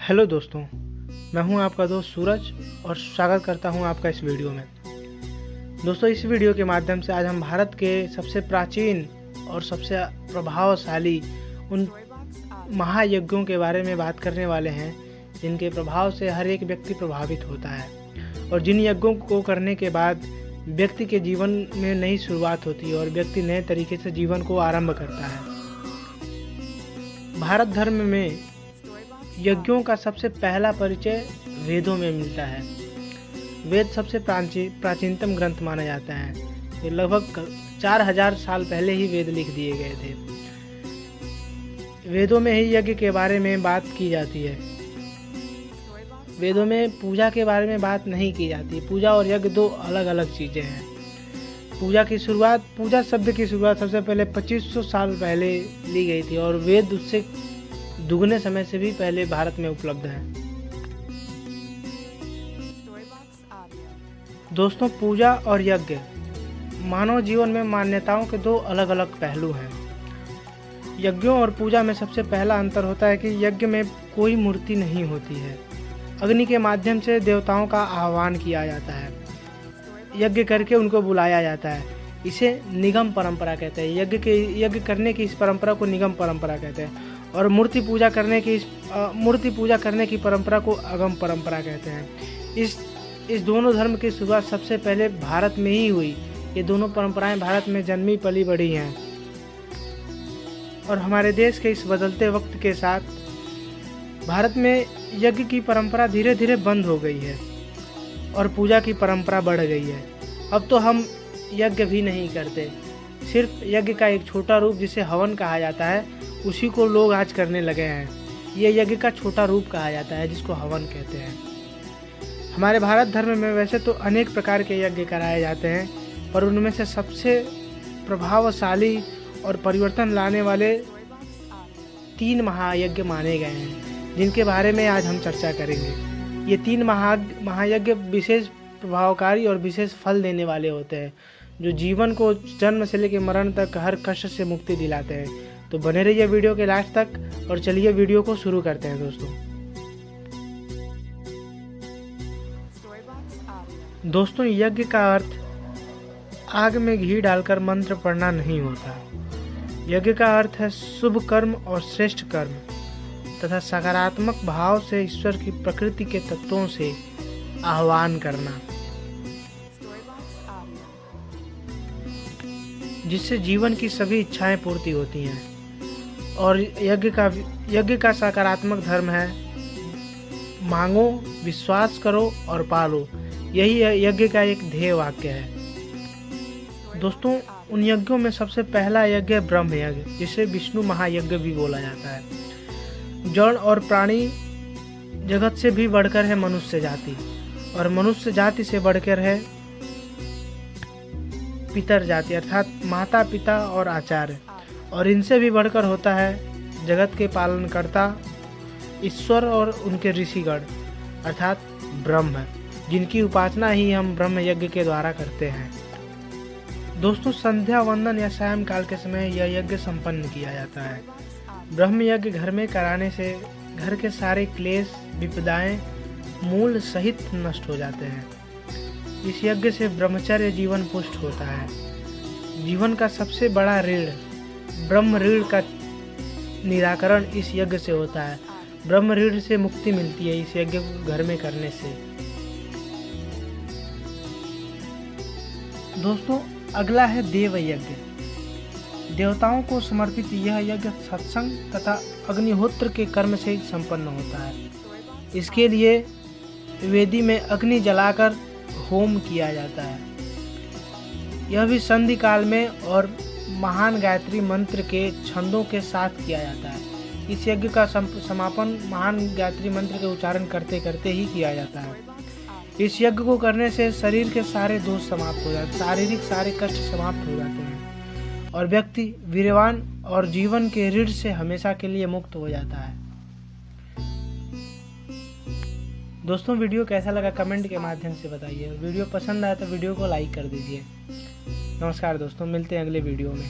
Hello दोस्तों, मैं हूं आपका दोस्त सूरज और स्वागत करता हूं आपका इस वीडियो में। दोस्तों, इस वीडियो के माध्यम से आज हम भारत के सबसे प्राचीन और सबसे प्रभावशाली उन महायज्ञों के बारे में बात करने वाले हैं जिनके प्रभाव से हर एक व्यक्ति प्रभावित होता है और जिन यज्ञों को करने के बाद व्यक्ति के जीवन में नई शुरुआत होती है और व्यक्ति नए तरीके से जीवन को आरंभ करता है। भारत धर्म में यज्ञों का सबसे पहला परिचय वेदों में मिलता है। वेद सबसे प्राचीनतम ग्रंथ माना जाता है। ये लगभग 4000 साल पहले ही वेद लिख दिए गए थे। वेदों में ही यज्ञ के बारे में बात की जाती है। वेदों में पूजा के बारे में बात नहीं की जाती। पूजा और यज्ञ दो अलग अलग चीज़ें हैं। पूजा शब्द की शुरुआत सबसे पहले 2500 साल पहले ली गई थी और वेद उससे दुगने समय से भी पहले भारत में उपलब्ध है। दोस्तों, पूजा और यज्ञ मानव जीवन में मान्यताओं के दो अलग अलग पहलू हैं। यज्ञों और पूजा में सबसे पहला अंतर होता है कि यज्ञ में कोई मूर्ति नहीं होती है। अग्नि के माध्यम से देवताओं का आह्वान किया जाता है। यज्ञ करके उनको बुलाया जाता है। इसे निगम परंपरा कहते हैं। यज्ञ करने की इस परंपरा को निगम परंपरा कहते हैं और मूर्ति पूजा करने की परंपरा को अगम परंपरा कहते हैं। इस दोनों धर्म की शुरुआत सबसे पहले भारत में ही हुई। ये दोनों परंपराएं भारत में जन्मी पली बढ़ी हैं और हमारे देश के इस बदलते वक्त के साथ भारत में यज्ञ की परंपरा धीरे धीरे बंद हो गई है और पूजा की परंपरा बढ़ गई है। अब तो हम यज्ञ भी नहीं करते। सिर्फ यज्ञ का एक छोटा रूप जिसे हवन कहा जाता है उसी को लोग आज करने लगे हैं। ये यज्ञ का छोटा रूप कहा जाता है जिसको हवन कहते हैं। हमारे भारत धर्म में वैसे तो अनेक प्रकार के यज्ञ कराए जाते हैं, पर उनमें से सबसे प्रभावशाली और परिवर्तन लाने वाले 3 महायज्ञ माने गए हैं जिनके बारे में आज हम चर्चा करेंगे। ये 3 महायज्ञ विशेष प्रभावकारी और विशेष फल देने वाले होते हैं जो जीवन को जन्म से लेकर मरण तक हर कष्ट से मुक्ति दिलाते हैं। तो बने रहिए वीडियो के लास्ट तक और चलिए वीडियो को शुरू करते हैं। दोस्तों, यज्ञ का अर्थ आग में घी डालकर मंत्र पढ़ना नहीं होता। यज्ञ का अर्थ है शुभ कर्म और श्रेष्ठ कर्म तथा सकारात्मक भाव से ईश्वर की प्रकृति के तत्वों से आह्वान करना, जिससे जीवन की सभी इच्छाएं पूर्ति होती हैं। और यज्ञ का सकारात्मक धर्म है मांगो, विश्वास करो और पालो। यही यज्ञ का एक ध्येय वाक्य है। दोस्तों, उन यज्ञों में सबसे पहला यज्ञ ब्रह्म यज्ञ, जिसे विष्णु महायज्ञ भी बोला जाता है। जड़ और प्राणी जगत से भी बढ़कर है मनुष्य जाति और मनुष्य जाति से बढ़कर है पितर जाति अर्थात माता पिता और आचार्य, और इनसे भी बढ़कर होता है जगत के पालनकर्ता ईश्वर और उनके ऋषिगण अर्थात ब्रह्म, जिनकी उपासना ही हम ब्रह्म यज्ञ के द्वारा करते हैं। दोस्तों, संध्या वंदन या सायंकाल के समय यह यज्ञ संपन्न किया जाता है। ब्रह्म यज्ञ घर में कराने से घर के सारे क्लेश विपदाएं मूल सहित नष्ट हो जाते हैं। इस यज्ञ से ब्रह्मचर्य जीवन पुष्ट होता है। जीवन का सबसे बड़ा ऋण ब्रह्म ऋण का निराकरण इस यज्ञ से होता है। ब्रह्म ऋण से मुक्ति मिलती है इस यज्ञ को घर में करने से। दोस्तों, अगला है देव यज्ञ। देवताओं को समर्पित यह यज्ञ सत्संग तथा अग्निहोत्र के कर्म से संपन्न होता है। इसके लिए वेदी में अग्नि जलाकर होम किया जाता है। यह भी संधि काल में और महान गायत्री मंत्र के छंदों के साथ किया जाता है। इस यज्ञ का समापन महान गायत्री मंत्र के उच्चारण करते करते ही किया जाता है। इस यज्ञ को करने से शरीर के सारे दोष समाप्त हो जाते हैं, शारीरिक सारे कष्ट समाप्त हो जाते हैं और व्यक्ति वीरवान और जीवन के ऋण से हमेशा के लिए मुक्त हो जाता है। दोस्तों, वीडियो कैसा लगा कमेंट के माध्यम से बताइए। वीडियो पसंद आया तो वीडियो को लाइक कर दीजिए। नमस्कार दोस्तों, मिलते हैं अगले वीडियो में।